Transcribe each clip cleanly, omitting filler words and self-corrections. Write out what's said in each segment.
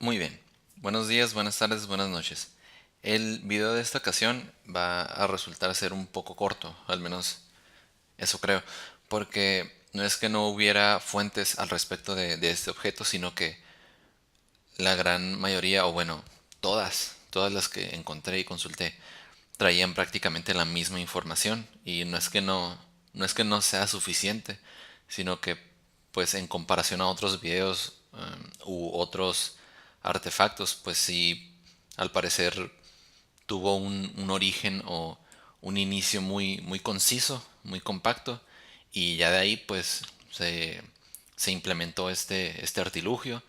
Muy bien. Buenos días, buenas tardes, buenas noches. El video de esta ocasión va a resultar ser un poco corto, al menos eso creo, porque no es que no hubiera fuentes al respecto de este objeto, sino que la gran mayoría, o bueno, todas las que encontré y consulté, traían prácticamente la misma información y no es que no sea suficiente, sino que pues en comparación a otros videos u otros artefactos, pues sí, al parecer tuvo un origen o un inicio muy conciso, muy compacto, y ya de ahí pues se implementó este artilugio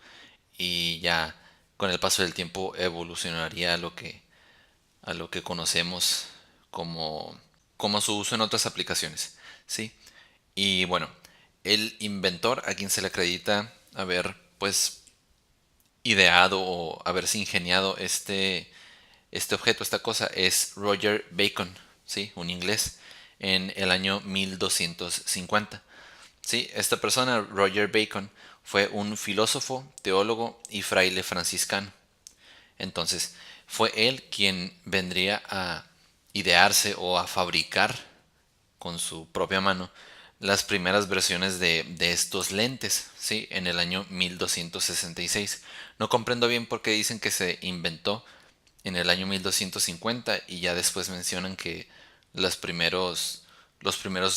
y ya con el paso del tiempo evolucionaría a lo que conocemos como, como su uso en otras aplicaciones, ¿sí? Y bueno, el inventor a quien se le acredita haber pues ideado o haberse ingeniado este objeto, esta cosa, es Roger Bacon, ¿sí? Un inglés, en el año 1250. Sí, esta persona, Roger Bacon, fue un filósofo, teólogo y fraile franciscano. Entonces, fue él quien vendría a idearse o a fabricar con su propia mano las primeras versiones de estos lentes, ¿sí? En el año 1266. No comprendo bien por qué dicen que se inventó en el año 1250 y ya después mencionan que los primeros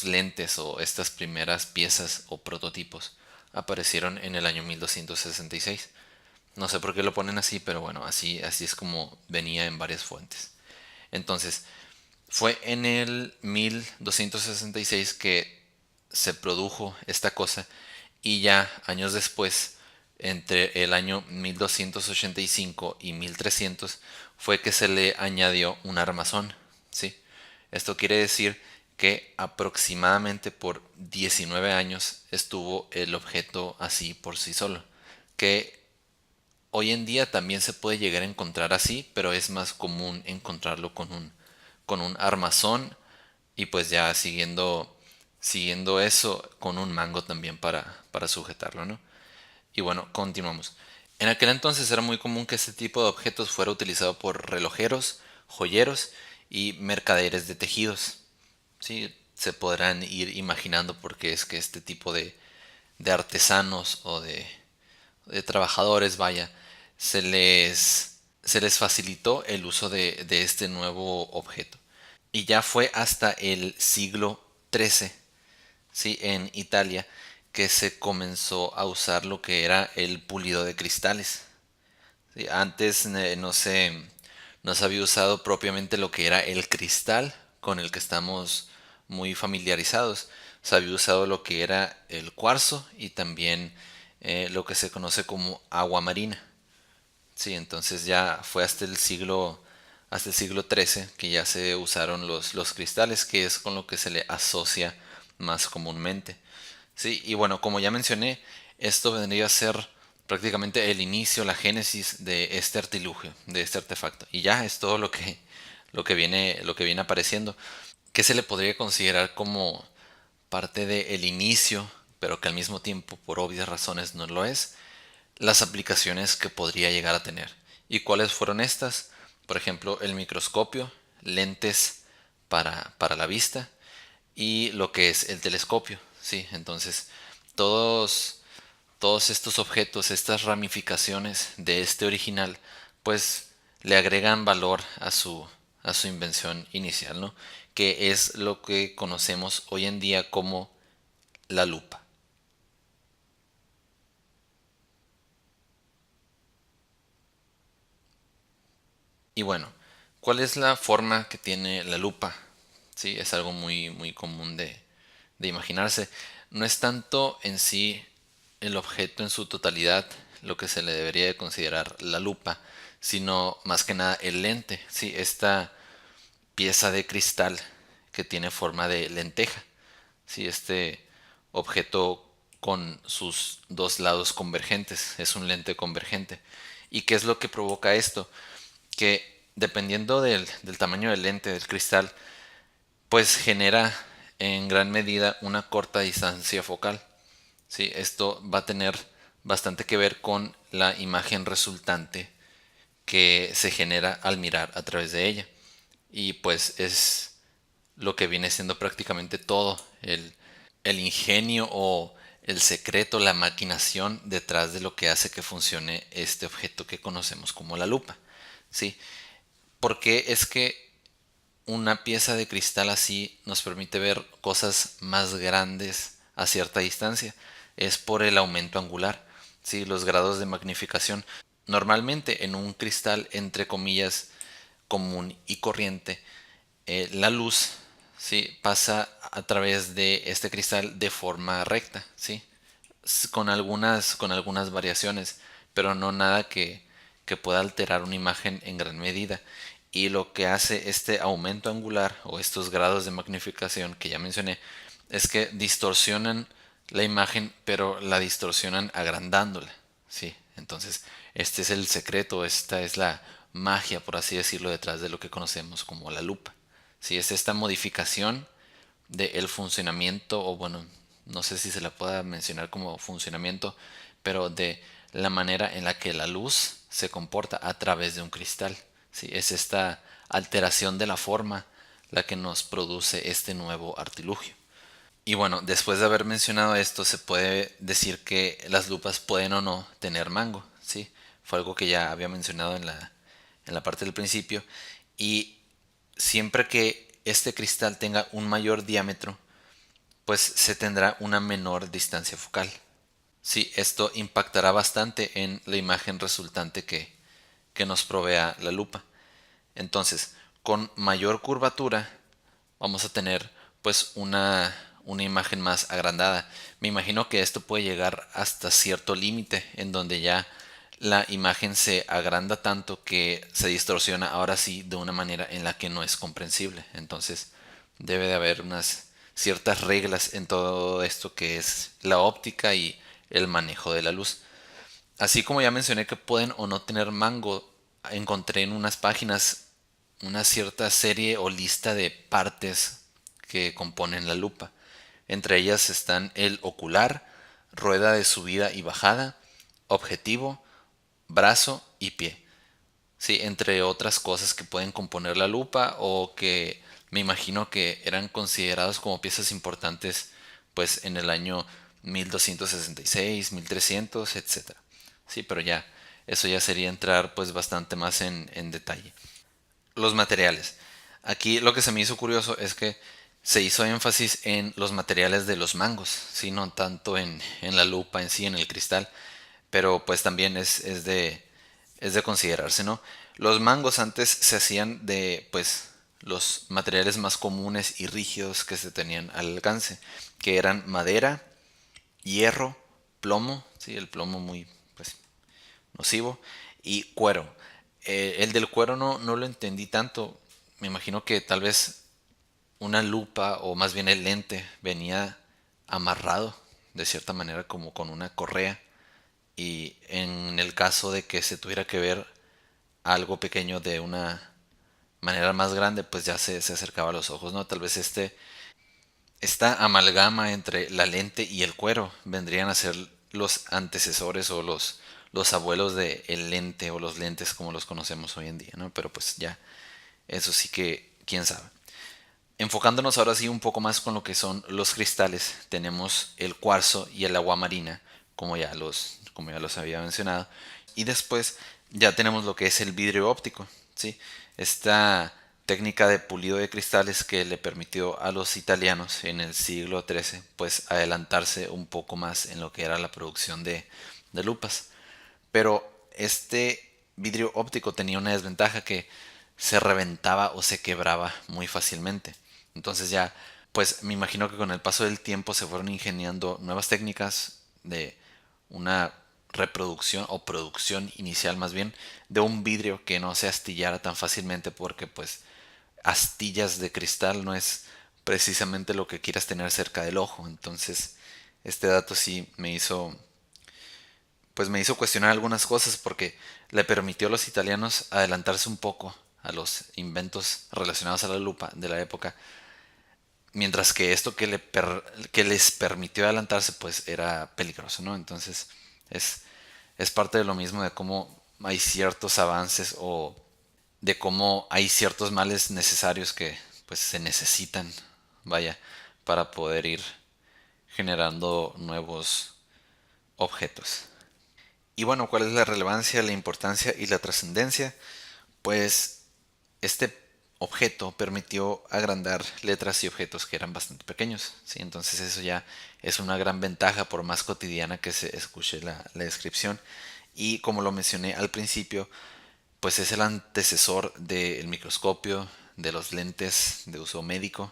lentes o estas primeras piezas o prototipos aparecieron en el año 1266. No sé por qué lo ponen así, pero bueno, así es como venía en varias fuentes. Entonces, fue en el 1266 que se produjo esta cosa y ya años después, entre el año 1285 y 1300, fue que se le añadió un armazón. ¿Sí? Esto quiere decir que aproximadamente por 19 años estuvo el objeto así por sí solo, que hoy en día también se puede llegar a encontrar así, pero es más común encontrarlo con un armazón y pues ya siguiendo eso con un mango también para sujetarlo, ¿no? Y bueno, continuamos. En aquel entonces era muy común que este tipo de objetos fuera utilizado por relojeros, joyeros y mercaderes de tejidos. Sí, se podrán ir imaginando por qué es que este tipo de artesanos o de trabajadores, vaya, se les facilitó el uso de este nuevo objeto. Y ya fue hasta el siglo XIII, ¿sí? En Italia, que se comenzó a usar lo que era el pulido de cristales. ¿Sí? Antes no se había usado propiamente lo que era el cristal con el que estamos muy familiarizados. Se había usado lo que era el cuarzo y también lo que se conoce como agua marina. Sí, entonces ya fue hasta el siglo XIII que ya se usaron los cristales, que es con lo que se le asocia más comúnmente. Sí, y bueno, como ya mencioné, esto vendría a ser prácticamente el inicio, la génesis de este artilugio, de este artefacto. Y ya es todo lo que viene apareciendo. ¿Qué se le podría considerar como parte del inicio, pero que al mismo tiempo, por obvias razones, no lo es? Las aplicaciones que podría llegar a tener. ¿Y cuáles fueron estas? Por ejemplo, el microscopio, lentes para la vista y lo que es el telescopio. Sí, entonces todos, todos estos objetos, estas ramificaciones de este original, pues le agregan valor a su invención inicial, ¿no? Que es lo que conocemos hoy en día como la lupa. Y bueno, ¿cuál es la forma que tiene la lupa? Sí, es algo muy común de imaginarse. No es tanto en sí el objeto en su totalidad lo que se le debería de considerar la lupa, sino más que nada el lente, sí, esta pieza de cristal que tiene forma de lenteja, sí, este objeto con sus dos lados convergentes, es un lente convergente. ¿Y qué es lo que provoca esto? Que dependiendo del tamaño del lente del cristal, pues genera en gran medida una corta distancia focal. ¿Sí? Esto va a tener bastante que ver con la imagen resultante que se genera al mirar a través de ella. Y pues es lo que viene siendo prácticamente todo el ingenio o el secreto, la maquinación detrás de lo que hace que funcione este objeto que conocemos como la lupa. ¿Sí? Porque es que una pieza de cristal así nos permite ver cosas más grandes a cierta distancia. Es por el aumento angular, ¿sí? Los grados de magnificación. Normalmente en un cristal, entre comillas, común y corriente, la luz, ¿sí? Pasa a través de este cristal de forma recta, ¿sí? Con algunas variaciones, pero no nada que pueda alterar una imagen en gran medida. Y lo que hace este aumento angular o estos grados de magnificación que ya mencioné es que distorsionan la imagen, pero la distorsionan agrandándola, ¿sí? Entonces, este es el secreto, esta es la magia, por así decirlo, detrás de lo que conocemos como la lupa. ¿Sí? Es esta modificación del funcionamiento, o bueno, no sé si se la pueda mencionar como funcionamiento, pero de la manera en la que la luz se comporta a través de un cristal. ¿Sí? Es esta alteración de la forma la que nos produce este nuevo artilugio. Y bueno, después de haber mencionado esto, se puede decir que las lupas pueden o no tener mango, ¿sí? Fue algo que ya había mencionado en la parte del principio. Y siempre que este cristal tenga un mayor diámetro, pues se tendrá una menor distancia focal. Sí, esto impactará bastante en la imagen resultante que nos provea la lupa. Entonces, con mayor curvatura vamos a tener pues una imagen más agrandada. Me imagino que esto puede llegar hasta cierto límite en donde ya la imagen se agranda tanto que se distorsiona ahora sí de una manera en la que no es comprensible. Entonces debe de haber unas ciertas reglas en todo esto que es la óptica y el manejo de la luz. Así como ya mencioné que pueden o no tener mango, encontré en unas páginas una cierta serie o lista de partes que componen la lupa. Entre ellas están el ocular, rueda de subida y bajada, objetivo, brazo y pie. Sí, entre otras cosas que pueden componer la lupa o que me imagino que eran considerados como piezas importantes pues en el año 1266, 1300, etcétera. Sí, pero ya, eso ya sería entrar pues bastante más en detalle. Los materiales. Aquí lo que se me hizo curioso es que se hizo énfasis en los materiales de los mangos, ¿sí? No tanto en la lupa en sí, en el cristal, pero pues también es de considerarse, ¿no? Los mangos antes se hacían de pues los materiales más comunes y rígidos que se tenían al alcance, que eran madera, hierro, plomo, ¿sí? El plomo muy pues nocivo, y cuero. El del cuero no lo entendí tanto. Me imagino que tal vez una lupa o más bien el lente venía amarrado de cierta manera como con una correa, y en el caso de que se tuviera que ver algo pequeño de una manera más grande pues ya se acercaba a los ojos, ¿no? Tal vez esta amalgama entre la lente y el cuero vendrían a ser los antecesores o los abuelos del lente o los lentes como los conocemos hoy en día, ¿no? Pero pues ya, eso sí que, quién sabe. Enfocándonos ahora sí un poco más con lo que son los cristales, tenemos el cuarzo y el agua marina, como ya los había mencionado. Y después ya tenemos lo que es el vidrio óptico, ¿sí? Esta técnica de pulido de cristales que le permitió a los italianos en el siglo XIII pues adelantarse un poco más en lo que era la producción de lupas. Pero este vidrio óptico tenía una desventaja, que se reventaba o se quebraba muy fácilmente. Entonces ya, pues me imagino que con el paso del tiempo se fueron ingeniando nuevas técnicas de una reproducción o producción inicial más bien de un vidrio que no se astillara tan fácilmente, porque pues astillas de cristal no es precisamente lo que quieras tener cerca del ojo. Entonces este dato sí me hizo cuestionar algunas cosas, porque le permitió a los italianos adelantarse un poco a los inventos relacionados a la lupa de la época, mientras que esto que les permitió adelantarse pues era peligroso, ¿no? Entonces es es parte de lo mismo de cómo hay ciertos avances o de cómo hay ciertos males necesarios que pues se necesitan, vaya, para poder ir generando nuevos objetos. Y bueno, ¿cuál es la relevancia, la importancia y la trascendencia? Pues este objeto permitió agrandar letras y objetos que eran bastante pequeños, ¿sí? Entonces eso ya es una gran ventaja por más cotidiana que se escuche la descripción. Y como lo mencioné al principio, pues es el antecesor del microscopio, de los lentes de uso médico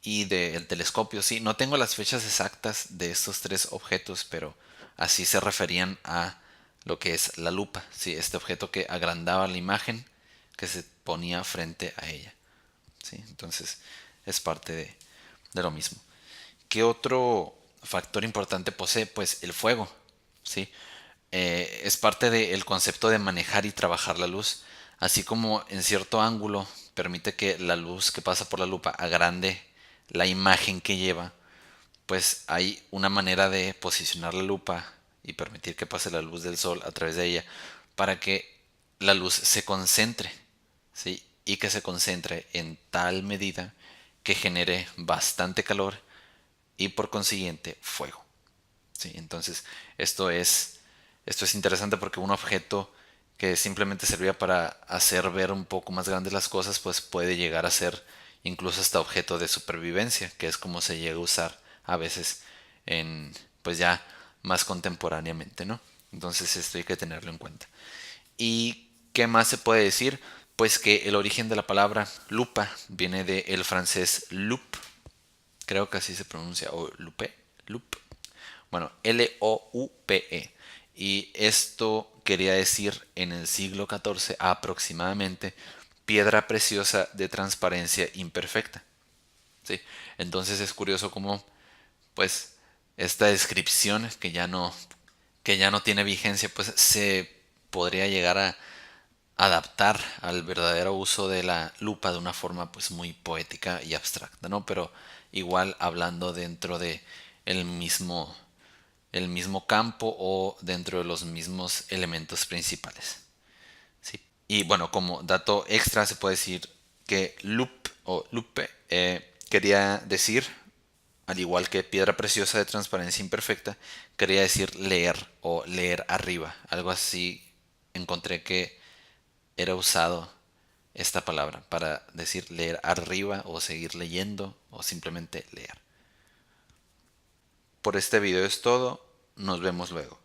y del telescopio. Sí, no tengo las fechas exactas de estos tres objetos, pero así se referían a lo que es la lupa, sí, este objeto que agrandaba la imagen que se ponía frente a ella. ¿Sí? Entonces es parte de lo mismo. ¿Qué otro factor importante posee? Pues el fuego. ¿Sí? Es parte del concepto de manejar y trabajar la luz, así como en cierto ángulo permite que la luz que pasa por la lupa agrande la imagen que lleva, pues hay una manera de posicionar la lupa y permitir que pase la luz del sol a través de ella para que la luz se concentre, ¿sí? Y que se concentre en tal medida que genere bastante calor y por consiguiente fuego. ¿Sí? Entonces esto es interesante porque un objeto que simplemente servía para hacer ver un poco más grandes las cosas, pues puede llegar a ser incluso hasta objeto de supervivencia, que es como se llega a usar a veces en, pues ya más contemporáneamente, ¿no? Entonces esto hay que tenerlo en cuenta. ¿Y qué más se puede decir? Pues que el origen de la palabra lupa viene del francés loupe, creo que así se pronuncia, o loupe, loupe. Bueno, Loupe. Y esto quería decir en el siglo XIV aproximadamente piedra preciosa de transparencia imperfecta. ¿Sí? Entonces es curioso cómo pues esta descripción que ya no tiene vigencia pues se podría llegar a adaptar al verdadero uso de la lupa de una forma pues muy poética y abstracta, ¿no? Pero igual hablando dentro de el el mismo campo o dentro de los mismos elementos principales. ¿Sí? Y bueno, como dato extra se puede decir que loop o lupe quería decir, al igual que piedra preciosa de transparencia imperfecta, quería decir leer o leer arriba. Algo así encontré que era usado esta palabra para decir leer arriba o seguir leyendo o simplemente leer. Por este video es todo. Nos vemos luego.